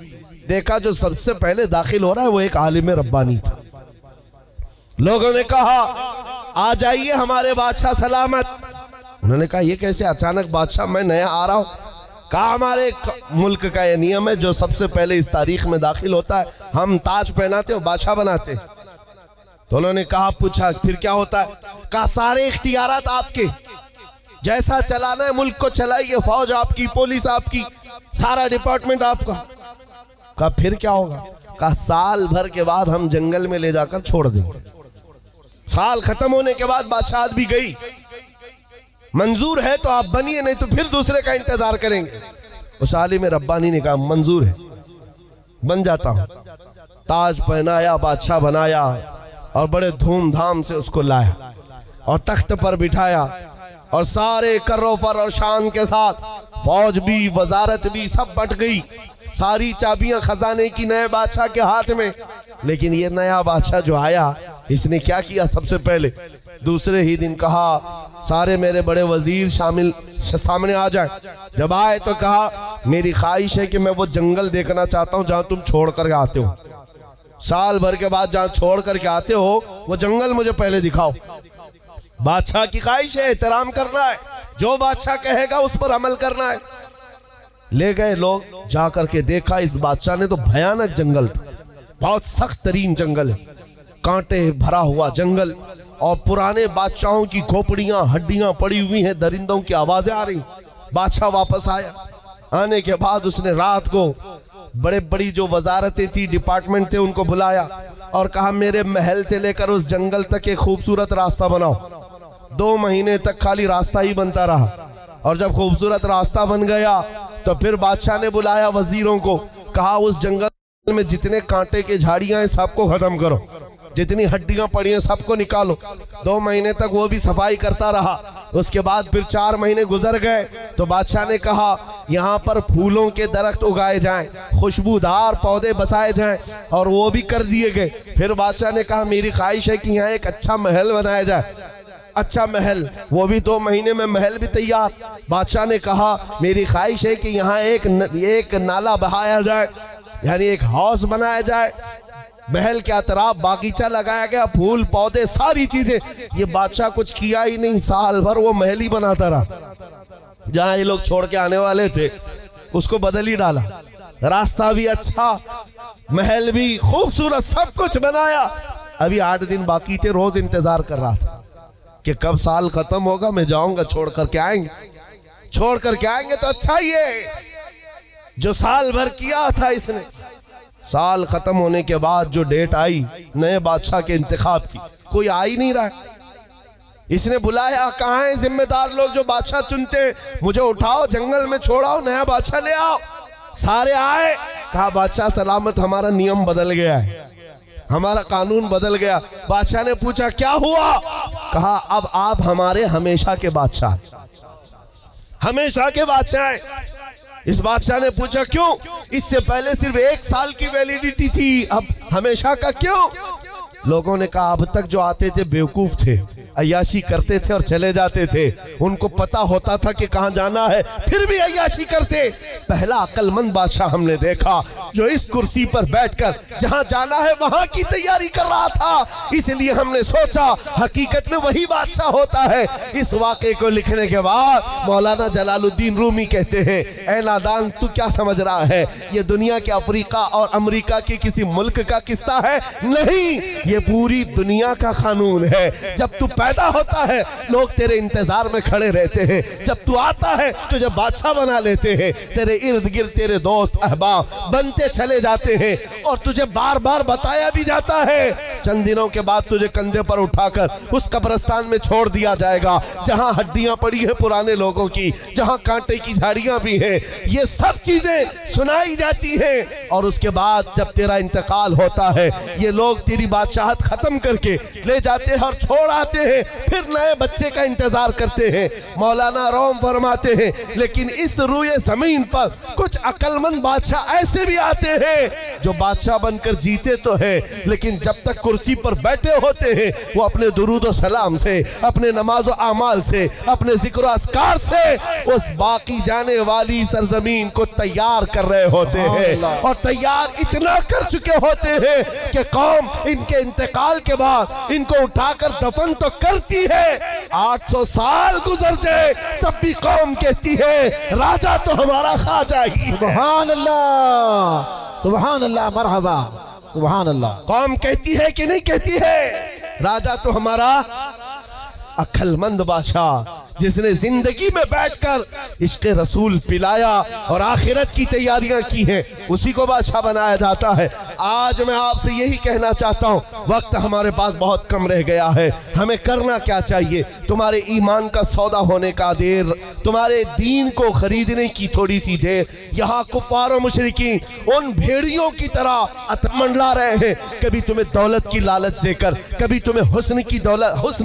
S1: देखा जो सबसे पहले दाखिल हो रहा है वो एक आलिम रब्बानी था। लोगों ने कहा आ जाइए हमारे बादशाह सलामत। उन्होंने कहा ये कैसे अचानक बादशाह, मैं नया आ रहा हूं। कहा हमारे मुल्क का ये नियम है, जो सबसे पहले इस तारीख में दाखिल होता है हम ताज पहनाते और बादशाह बनाते। तो उन्होंने कहा, पूछा फिर क्या होता है? कहा सारे इख्तियारात आपके, जैसा चलाना है मुल्क को चलाइए, फौज आपकी, पुलिस आपकी, सारा डिपार्टमेंट आपका। कहा फिर क्या होगा? कहा साल भर के बाद हम जंगल में ले जाकर छोड़ देंगे। साल खत्म होने के बाद बादशाह भी गई, मंजूर है तो आप बनिए, नहीं तो फिर दूसरे का इंतजार करेंगे। उस आलिम रब्बानी ने कहा मंजूर है, बन जाता हूं। ताज पहनाया, बादशाह बनाया और बड़े धूमधाम से उसको लाया और तख्त पर बिठाया, और सारे कर्रों पर और शान के साथ फौज भी, वजारत भी, सब बट गई। सारी चाबियां खजाने की नए बादशाह के हाथ में। लेकिन ये नया बादशाह जो आया, इसने क्या किया? सबसे पहले दूसरे ही दिन कहा सारे मेरे बड़े वजीर सामने आ जाए। जब आए तो कहा मेरी ख्वाहिश है कि मैं वो जंगल देखना चाहता हूं जहां तुम छोड़ कर आते हो। साल भर के बाद जहां छोड़ करके आते हो वो जंगल मुझे पहले दिखाओ। बादशाह की ख्वाहिश है, एहतराम करना है, जो बादशाह कहेगा उस पर अमल करना है। ले गए लोग, जा करके देखा इस बादशाह ने तो भयानक जंगल था, बहुत सख्त तरीन जंगल है, कांटे भरा हुआ जंगल, और पुराने बादशाहों की खोपड़ियां, हड्डियां पड़ी हुई हैं, दरिंदों की आवाजें आ रही। बादशाह वापस आया, आने के बाद उसने रात को बड़े बड़ी जो वजारतें थी, डिपार्टमेंट थे, उनको बुलाया और कहा मेरे महल से लेकर उस जंगल तक एक खूबसूरत रास्ता बनाओ। 2 महीने तक खाली रास्ता ही बनता रहा, और जब खूबसूरत रास्ता बन गया तो फिर बादशाह ने बुलाया वजीरों को, कहा उस जंगल में जितने कांटे के झाड़ियां हैं सबको खत्म करो, जितनी हड्डियां पड़ी हैं सबको निकालो। 2 महीने तक वो भी सफाई करता रहा। उसके बाद फिर 4 महीने गुजर गए तो बादशाह ने कहा यहाँ पर फूलों के दरख्त उगाए जाएं, खुशबूदार पौधे बसाए जाएं, और वो भी कर दिए गए। फिर बादशाह ने कहा मेरी ख्वाहिश है कि यहाँ एक अच्छा महल बनाया जाए। अच्छा महल, वो भी 2 महीने में महल भी तैयार। बादशाह ने कहा मेरी ख्वाहिश है कि यहाँ एक नाला बहाया जाए, यानी एक हाउस बनाया जाए। महल के अतराफ बागीचा लगाया गया, फूल पौधे सारी चीजें। ये बादशाह कुछ किया ही नहीं, साल भर वो महल ही बनाता रहा। जहां ये लोग छोड़ के आने वाले थे उसको बदल ही डाला। रास्ता भी अच्छा, महल भी खूबसूरत, सब कुछ बनाया। अभी 8 दिन बाकी थे, रोज इंतजार कर रहा था कि कब साल खत्म होगा, मैं जाऊंगा, छोड़ करके आएंगे तो अच्छा ही है। जो साल भर किया था इसने, साल खत्म होने के बाद जो डेट आई नए बादशाह के इंतखाब की, कोई आ ही नहीं रहा है। इसने बुलाया, कहाँ हैं जिम्मेदार लोग जो बादशाह चुनते हैं, मुझे उठाओ, जंगल में छोड़ाओ, नया बादशाह ले आओ। सारे आए, कहा बादशाह सलामत, हमारा नियम बदल गया है, हमारा कानून बदल गया। बादशाह ने पूछा क्या हुआ? कहा अब आप हमारे हमेशा के बादशाह, हमेशा के बादशाह हैं। इस बादशाह ने पूछा क्यों? इससे पहले सिर्फ 1 साल की वैलिडिटी थी, अब हमेशा का क्यों? लोगों ने कहा अब तक जो आते थे बेवकूफ थे, अय्याशी करते थे और चले जाते थे, उनको पता होता था कि कहां जाना है, फिर भी अय्याशी करते। पहला अक्लमंद बादशाह हमने देखा जो इस कुर्सी पर बैठकर जहां जाना है वहां की तैयारी कर रहा था। इसलिए हमने सोचा हकीकत में वही बादशाह होता है। इस वाक़े को लिखने के बाद मौलाना जलालुद्दीन रूमी कहते हैं, ऐ नादान तू क्या समझ रहा है, ये दुनिया के अफ्रीका और अमेरिका के किसी मुल्क का किस्सा है? नहीं, ये पूरी दुनिया का कानून है। जब तू पैदा होता है लोग तेरे इंतजार में खड़े रहते हैं, जब तू आता है तुझे बादशाह बना लेते हैं, तेरे इर्द गिर्द तेरे दोस्त अहबाब बनते चले जाते हैं, और तुझे बार बार बताया भी जाता है चंद दिनों के बाद तुझे कंधे पर उठाकर उस कब्रिस्तान में छोड़ दिया जाएगा जहां हड्डियां पड़ी है पुराने लोगों की, जहां कांटे की झाड़ियां भी हैं। ये सब चीजें सुनाई जाती हैं, और उसके बाद जब तेरा इंतकाल होता है ये लोग तेरी बादशाहत खत्म करके ले जाते हैं और छोड़ आते हैं, फिर नए बच्चे का इंतजार करते हैं। मौलाना रोम फरमाते हैं लेकिन इस रूए जमीन पर कुछ अक्लमंद बादशाह ऐसे भी आते हैं जो बादशाह बनकर जीते तो है, लेकिन जब तक कुर्सी पर बैठे होते हैं वो अपने दुरूद और सलाम से, अपने नमाज और अमाल से, अपने जिक्र अस्कार से उस बाकी जाने वाली सरजमीन को तैयार कर रहे होते हैं, और तैयार इतना कर चुके होते हैं कि कौम इनके इंतकाल के बाद इनको उठाकर दफन तो करती है, 800 साल गुजर जाए तब भी कौम कहती है राजा तो हमारा ख्वाजा ही।
S2: सुभान अल्लाह, सुभान अल्लाह, मरहबा, सुभान अल्लाह।
S1: कौम कहती है कि नहीं कहती है? राजा तो हमारा अक्लमंद बादशाह जिसने जिंदगी में बैठकर इश्क़ रसूल पिलाया और आखिरत की तैयारियां की हैं, उसी को बादशाह बनाया जाता है। आज मैं आपसे यही कहना चाहता हूं, वक्त हमारे पास बहुत कम रह गया है, हमें करना क्या चाहिए? तुम्हारे ईमान का सौदा होने का देर, तुम्हारे दीन को खरीदने की थोड़ी सी देर। यहाँ कुफ्फार और मुशरिकीन उन भेड़ियों की तरह मंडला रहे हैं, कभी तुम्हें दौलत की लालच देकर, कभी तुम्हें हुस्न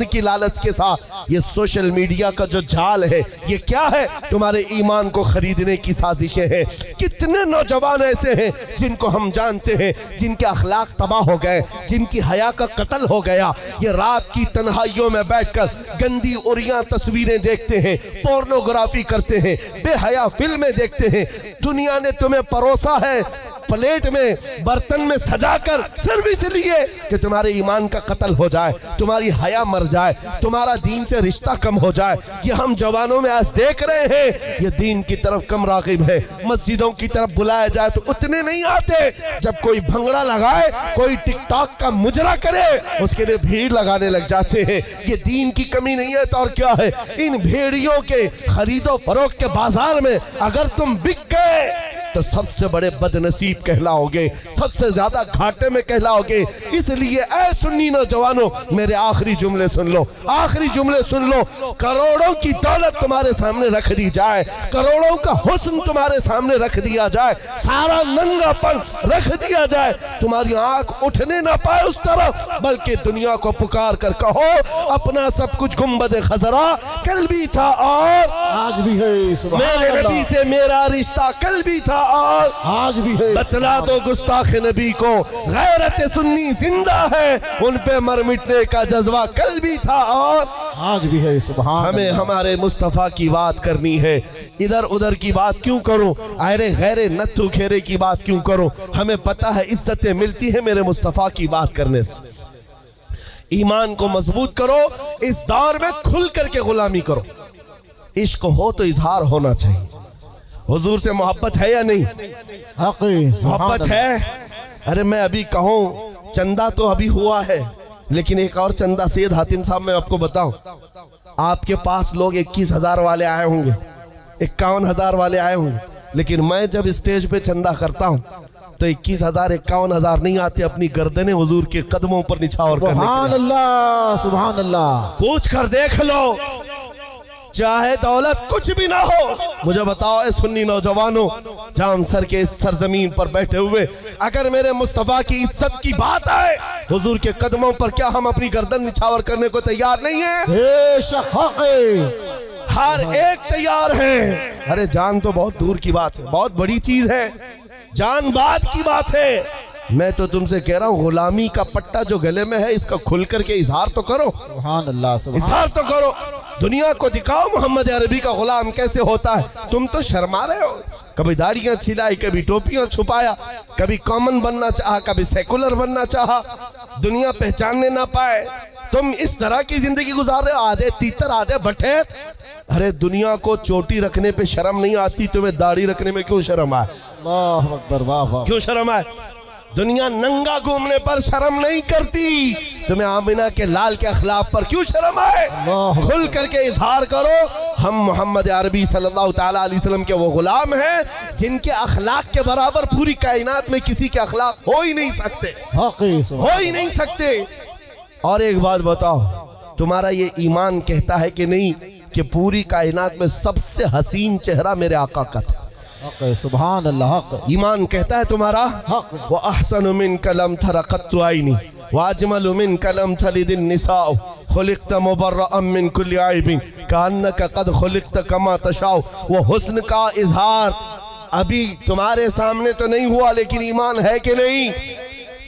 S1: की लालच के साथ। ये सोशल मीडिया का जो जाल है ये क्या है? तुम्हारे ईमान को खरीदने की साजिशें हैं। कितने नौजवान ऐसे हैं जिनको हम जानते हैं, जिनके अखलाक तबाह हो गए, जिनकी हया का कत्ल हो गया। ये रात की तन्हाइयों में बैठकर गंदी उरियां तस्वीरें देखते हैं, पोर्नोग्राफी करते हैं, बेहया फिल्में देखते हैं। दुनिया ने तुम्हें परोसा है प्लेट में, बर्तन में सजाकर, सिर्फ इसलिए कि तुम्हारे ईमान का कत्ल हो जाए, तुम्हारी हया मर जाए, तुम्हारा दीन से रिश्ता कम हो जाए। ये हम जवानों में आज देख रहे हैं, ये दीन की तरफ कम राग़िब है। मस्जिदों की तरफ बुलाया जाए तो उतने नहीं आते, जब कोई भंगड़ा लगाए, कोई टिकटॉक का मुजरा करे, उसके लिए भीड़ लगाने लग जाते हैं। ये दीन की कमी नहीं है तो और क्या है? इन भेड़ियों के खरीदो फरोख्त के बाजार में अगर तुम बिक गए तो सबसे बड़े बदनसीब कहलाओगे, सबसे ज्यादा घाटे में कहलाओगे। इसलिए ऐ सुन्नी नौजवानों, मेरे आखिरी जुमले सुन लो, आखिरी जुमले सुन लो। करोड़ों की दौलत तुम्हारे सामने रख दी जाए, करोड़ों का हुस्न तुम्हारे सामने रख दिया जाए, सारा नंगापन रख दिया जाए, तुम्हारी आंख उठने ना पाए उस तरफ, बल्कि दुनिया को पुकार कर कहो अपना सब कुछ गुंबद खजरा कल भी था और
S2: आज भी है।
S1: मेरे नबी से मेरा रिश्ता कल भी था और
S2: आज भी है।
S1: बतला दो गुस्ताख नबी को गैरत सुन्नी जिंदा है, उन पे मर मिटने का जज्बा कल भी था और
S2: आज भी है। सुभान
S1: हमें हमारे मुस्तफ़ा की बात करनी है, इधर उधर की बात क्यों करूं, अरे गैरे नत्थु खेरे की बात क्यों करूं। हमें पता है इज्जतें मिलती है मेरे मुस्तफ़ा की बात करने से। ईमान को मजबूत करो, इस दौर में खुल करके गुलामी करो। इश्क हो तो इजहार होना चाहिए। हुजूर से मोहब्बत है या नहीं? मोहब्बत है। अरे मैं अभी कहूं चंदा तो अभी हुआ है, लेकिन एक और चंदा सैयद हातिम साहब मैं आपको बताऊं, आपके पास लोग 21,000 वाले आए होंगे, 51,000 वाले आए होंगे, लेकिन मैं जब स्टेज पे चंदा करता हूं तो 21,000 51,000 नहीं आते, अपनी गर्दनें हुजूर के कदमों पर निछावर करने के लिए।
S2: सुभान अल्लाह, सुभान अल्लाह।
S1: पूछ कर देख लो, चाहे दौलत कुछ भी ना हो, मुझे बताओ ऐ सुन्नी नौजवानों, जाम सर के इस सरजमीन पर बैठे हुए, अगर मेरे मुस्तफा की इज्जत की बात आए हुजूर के कदमों पर, क्या हम अपनी गर्दन निछावर करने को तैयार नहीं है? हर एक तैयार है। अरे जान तो बहुत दूर की बात है, बहुत बड़ी चीज है, जान बात की बात है। मैं तो तुमसे कह रहा हूँ गुलामी का पट्टा जो गले में है इसका खुल करके इजहार तो करो।
S2: सुभान अल्लाह, सुभान
S1: इजहार तो करो, दुनिया को दिखाओ मोहम्मद अरबी का गुलाम कैसे होता है। तुम तो शर्मा रहे हो, कभी दाढ़ियां छिलाई, कभी टोपियां छुपाया, कभी कॉमन बनना चाहा, कभी सेकुलर बनना चाहा, दुनिया पहचानने ना पाए। तुम इस तरह की जिंदगी गुजार रहे हो, आधे तीतर आधे भट्टे। अरे दुनिया को चोटी रखने पे शर्म नहीं आती, तुम्हें दाढ़ी रखने में क्यों शर्म आए?
S2: अल्लाह अकबर, वाह वाह।
S1: क्यों शर्म आए? दुनिया नंगा घूमने पर शर्म नहीं करती, तुम्हें आमिना के लाल के अखलाक पर क्यों शर्म आए? खुल करके इजहार करो, हम मोहम्मद अरबी सल्लल्लाहु तआला अलैहि वसल्लम के वो गुलाम हैं जिनके अखलाक के बराबर पूरी कायनात में किसी के अखलाक हो ही नहीं सकते, हो ही नहीं सकते। और एक बात बताओ, तुम्हारा ये ईमान कहता है कि नहीं कि पूरी कायनात में सबसे हसीन चेहरा मेरे आका का था?
S2: सुभान अल्लाह।
S1: ईमान कहता है तुम्हारा, वो अहसनु मिन कलम थरक़त्तु आइनी वाजमलु मिन कलम थलिदिन निसाउ खुलिक़्त मुबर्रअम मिन कुल्लि आइबिन कान्नका क़द खुलिक़्त कमा तशाउ। वो हुस्न का इजहार अभी तुम्हारे सामने तो नहीं हुआ, लेकिन ईमान है कि नहीं?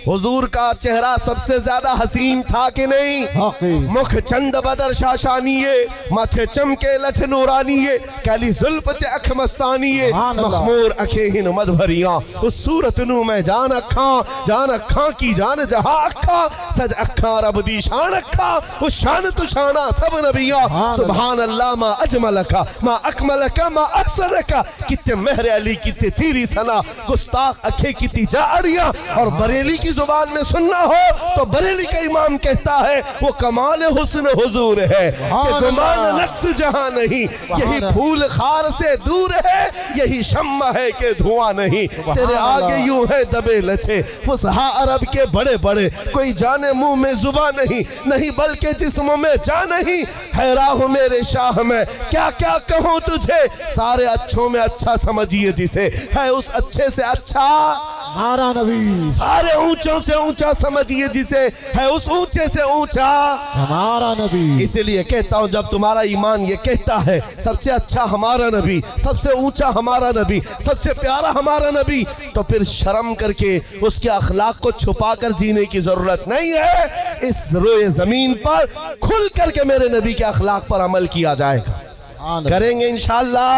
S1: हुजूर का चेहरा सबसे ज्यादा हसीन था कि नहीं? मुख चंद बदर शाशानिये, माथे चमके लठ नूरानिये, काली जुल्फत अख मस्तानिये, मखमूर अखेहिन मदभरिया, उस सूरत नू मैं जान अखा की जान जहां अखा, सज अखा रब दी शान अखा, उस शान तु शाना सब नबिया। सुभान अल्लाह मा अजमलका मा अकमलका मा अहसनका, कितने मेहर अली कितने तेरी सना, गुस्ताख अखे कितनी जारिया। और बरेली की जुबान में सुनना हो तो बरेली का इमाम कहता है वो कमाल हुस्न हुजूर है कि गुमान नक्स जहां नहीं, यही फूल खार से दूर है, यही शम्मा है कि धुआं नहीं। तेरे आगे यूं है दबे लचे फुसहा अरब के बड़े बड़े, कोई जाने मुंह में जुबान नहीं, नहीं बल्कि जिस्म में जान नहीं। हैरान हूं मेरे शाह में क्या क्या कहूं तुझे, सारे अच्छों में अच्छा समझिए जिसे है उस अच्छे से अच्छा
S2: हमारा नबी,
S1: सारे ऊंचों से ऊंचा समझिए जिसे है उस ऊंचे से ऊंचा
S2: हमारा नबी।
S1: इसीलिए कहता हूं जब तुम्हारा ईमान ये कहता है सबसे अच्छा हमारा नबी, सबसे ऊंचा हमारा नबी, सबसे प्यारा हमारा नबी, तो फिर शर्म करके उसके अखलाक को छुपा कर जीने की जरूरत नहीं है। इस रोए जमीन पर खुल करके मेरे नबी के अखलाक पर अमल किया जाएगा, करेंगे इंशाअल्लाह।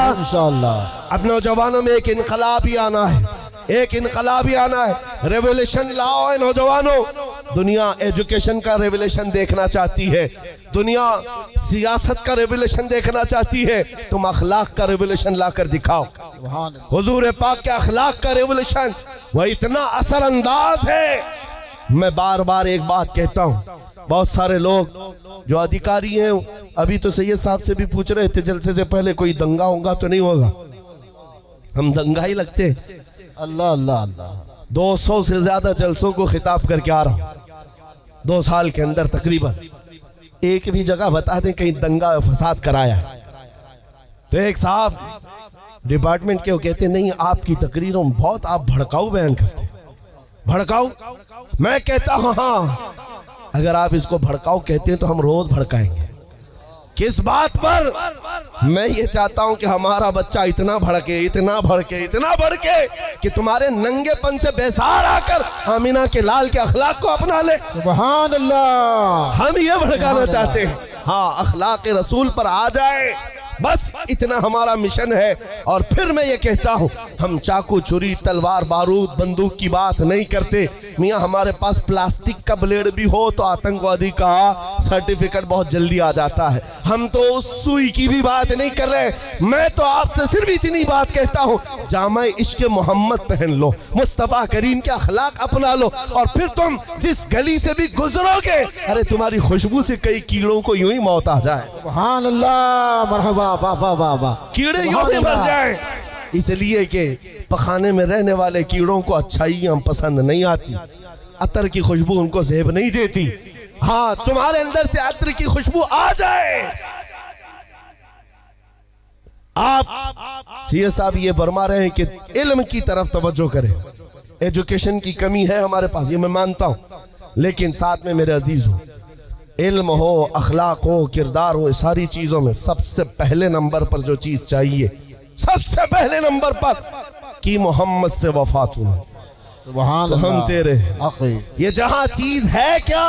S1: अब नौजवानों में एक इनकलाब ही आना है, एक इनकलाब ही आना है, रेवोल्यूशन लाओ है नौजवानों। दुनिया एजुकेशन का रेवोल्यूशन देखना चाहती है, दुनिया सियासत का रेवोल्यूशन देखना चाहती है, तुम अखलाक का रेवोल्यूशन लाकर दिखाओ। हुजूर पाक के अखलाक का रेवोल्यूशन वह इतना असरअंदाज है। मैं बार बार एक बात कहता हूँ, बहुत सारे लोग जो अधिकारी हैं, अभी तो सैयद साहब से भी पूछ रहे थे जलसे से पहले कोई दंगा होगा तो नहीं होगा, हम दंगा ही लगते।
S2: अल्लाह अल्लाह अल्लाह।
S1: 200 से ज्यादा जलसों को खिताब करके आ रहा हूं 2 साल के अंदर तकरीबन। एक भी जगह बता दें कहीं दंगा फसाद कराया। तो एक साहब डिपार्टमेंट के वो कहते नहीं आपकी तकरीरों में बहुत आप भड़काऊ बयान करते। भड़काऊ? मैं कहता हूं हाँ, अगर आप इसको भड़काऊ कहते हैं तो हम रोज भड़काएंगे। किस बात पर? मैं ये चाहता हूं कि हमारा बच्चा इतना भड़के इतना भड़के इतना भड़के कि तुम्हारे नंगेपन से बेसार आकर आमिना के लाल के अखलाक को अपना ले।
S2: सुभान अल्लाह।
S1: हम ये भड़काना चाहते हैं। हाँ, अखलाक रसूल पर आ जाए, बस इतना हमारा मिशन है। और फिर मैं ये कहता हूं हम चाकू छुरी तलवार बारूद बंदूक की बात नहीं करते। मियाँ हमारे पास प्लास्टिक का ब्लेड भी हो तो आतंकवादी का सर्टिफिकेट बहुत जल्दी आ जाता है। हम तो उस सुई की भी बात नहीं कर रहे। मैं तो आपसे सिर्फ इतनी बात कहता हूं जामा इश्क मोहम्मद पहन लो, मुस्तफा करीम के अखलाक अपना लो, और फिर तुम जिस गली से भी गुजरोगे अरे तुम्हारी खुशबू से कई कीड़ों को यूं ही मौत आ जाए।
S2: सुभान अल्लाह। मरहबा। वाह वाह वाह वाह।
S1: कीड़े यूं ही मर जाएं, इसलिए कि पखाने में रहने वाले कीड़ों को अच्छाइयां पसंद नहीं आती, अतर की खुशबू उनको ज़ेब नहीं देती। हाँ, तुम्हारे अंदर से अतर की खुशबू आ जाए। आप सीए साहब ये फरमा रहे हैं कि इल्म की तरफ तवज्जो करें। एजुकेशन की कमी है हमारे पास, ये मैं मानता हूं, लेकिन साथ में मेरे अजीज हो, इल्म हो, अखलाक हो, किरदार हो, सारी चीजों में सबसे पहले नंबर पर जो चीज चाहिए, सबसे पहले नंबर पर कि मोहम्मद से वफात हो।
S2: सुभान
S1: हम तेरे ये जहां चीज है क्या,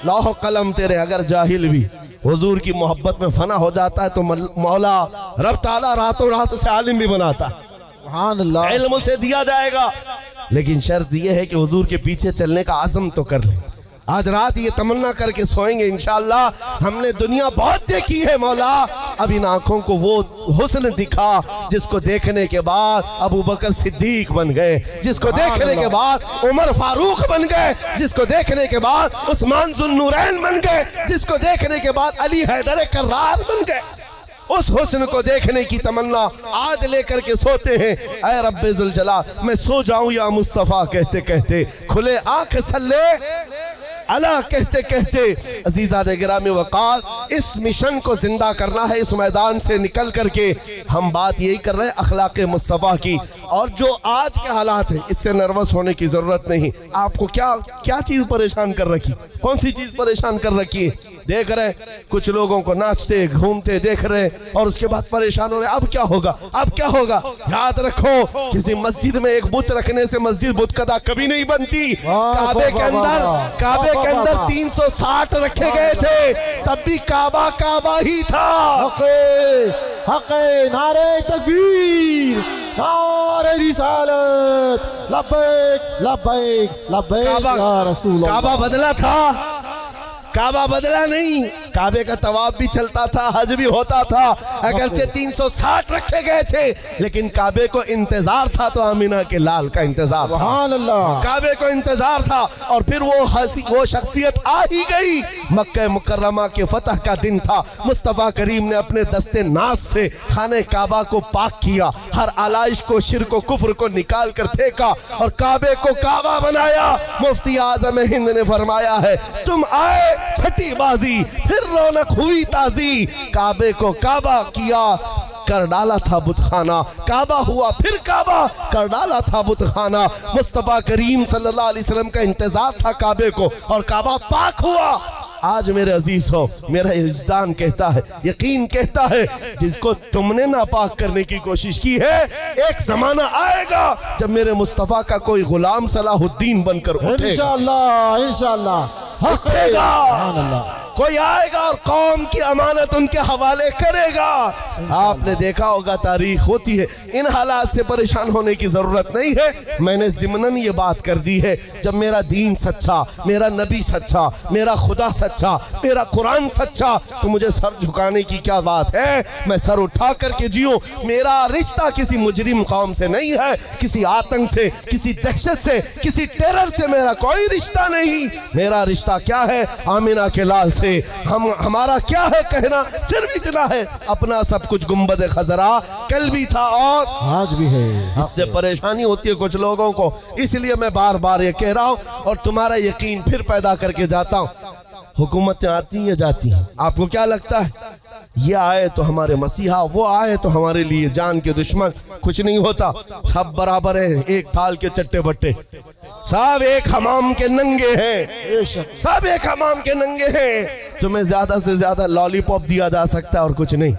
S1: लौह कलम तेरे। अगर जाहिल भी हुजूर की मोहब्बत में फना हो जाता है तो मौला रब ताला रातों रात उसे आलिम भी बनाता है।
S2: सुभान अल्लाह।
S1: इल्म उसे दिया जाएगा, लेकिन शर्त यह है कि हुजूर के पीछे चलने का आज़म तो कर ले। आज रात ये तमन्ना करके सोएंगे इंशाअल्लाह। हमने दुनिया बहुत देखी है मौला, अब इन आंखों को वो हुस्न दिखा जिसको देखने के बाद अबू बकर सिद्दीक बन गए, जिसको देखने के बाद उमर फारूक बन गए, जिसको देखने के बाद उस्मान जुन्नूरैन बन गए, जिसको देखने के बाद अली हैदर कर्रार बन गए। उस हुस्न को देखने की तमन्ना आज लेकर के सोते हैं। ऐ रब्बे जुल जलाल, मैं सो जाऊं या मुस्तफा कहते कहते, खुले आंख सल्ले अला कहते कहते। अजीजा गिरामी वक़ार, इस मिशन को जिंदा करना है। इस मैदान से निकल करके हम बात यही कर रहे हैं अखलाक मुस्तफ़ा की। और जो आज के हालात है इससे नर्वस होने की जरूरत नहीं। आपको क्या क्या चीज परेशान कर रखी, कौन सी चीज परेशान कर रखी है? देख रहे कुछ लोगों को नाचते घूमते देख रहे और उसके बाद परेशान हो रहे, अब क्या होगा, अब क्या होगा। याद रखो, किसी मस्जिद में एक बुत रखने से मस्जिद बुतकदा कभी नहीं बनती। काबे के अंदर 360 रखे गए थे, तब भी काबा काबा ही था।
S2: हक़े नारे तकबीर, नारे रिसालत, लब्बैक लब्बैक लब्बैक या रसूल अल्लाह।
S1: काबा बदला था, काबा बदला नहीं। काबे का तवाफ भी चलता था, हज भी होता था, अगरचे 360 रखे गए थे, लेकिन काबे को इंतजार था तो आमिना के लाल का इंतजार।
S2: सुभान अल्लाह।
S1: काबे को इंतजार था और फिर वो शख्सियत आ ही गई। मक्का मुकर्रमा के फतह का दिन था। मुस्तफा करीम ने अपने दस्ते नाज से खाने काबा को पाक किया, हर आलाइश को, शिर्क को, कुफ्र को निकाल कर फेंका और काबे को काबा बनाया। मुफ्ती आजम हिंद ने फरमाया है, तुम आए छठी बाजी, फिर रौनक हुई ताजी। काबे को काबा किया, कर डाला था बुतखाना। काबा हुआ फिर काबा, कर डाला था बुतखाना। मुस्तफा करीम सल्लल्लाहु अलैहि वसल्लम का इंतजार था काबे को और काबा पाक हुआ। आज मेरे अजीज हो, मेरा इज्दान कहता है, यकीन कहता है, जिसको तुमने नापाक करने की कोशिश की है, एक जमाना आएगा जब मेरे मुस्तफा का कोई गुलाम सलाहुद्दीन बनकर उठेगा।
S2: इंशाअल्लाह इंशाअल्लाह
S1: उठेगा। कोई आएगा और कौम की अमानत उनके हवाले करेगा। आपने देखा होगा, तारीख होती है। इन हालात से परेशान होने की जरूरत नहीं है। मैंने ज़िमनन ये बात कर दी है, जब मेरा दीन सच्चा, मेरा नबी सच्चा, मेरा खुदा सच्चा, मेरा कुरान सच्चा, तो मुझे सर झुकाने की क्या बात है। मैं सर उठा करके जियूं। मेरा रिश्ता किसी मुजरिम कौम से नहीं है, किसी आतंक से, किसी दहशत से, किसी टेरर से मेरा कोई रिश्ता नहीं। मेरा रिश्ता क्या है? आमिना के लाल से। से हमारा क्या है कहना, सिर्फ इतना है अपना सब कुछ गुंबद खजरा कल भी था और
S2: आज भी है।
S1: इससे परेशानी होती है कुछ लोगों को, इसलिए मैं बार बार ये कह रहा हूं और तुम्हारा यकीन फिर पैदा करके जाता हूं। हुकूमतें आती है जाती हैं, आपको क्या लगता है ये आए तो हमारे मसीहा, वो आए तो हमारे लिए जान के दुश्मन, कुछ नहीं होता, सब बराबर हैं, एक थाल के चट्टे बट्टे, सब एक हमाम के नंगे हैं, सब एक हमाम के नंगे हैं। तुम्हें ज्यादा से ज्यादा लॉलीपॉप दिया जा सकता है और कुछ नहीं,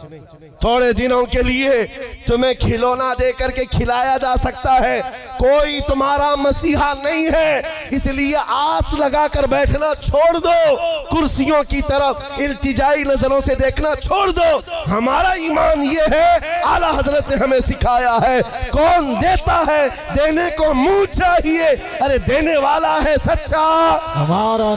S1: थोड़े दिनों के लिए तुम्हें खिलौना दे करके खिलाया जा सकता है, कोई तुम्हारा मसीहा नहीं है। इसलिए आस लगाकर बैठना छोड़ दो, कुर्सियों की तरफ इल्तिजाई नजरों से देखना छोड़ दो। हमारा ईमान ये है, आला हजरत ने हमें सिखाया है, कौन देता है देने को मुंह चाहिए, अरे देने वाला है सच्चा
S2: हमारा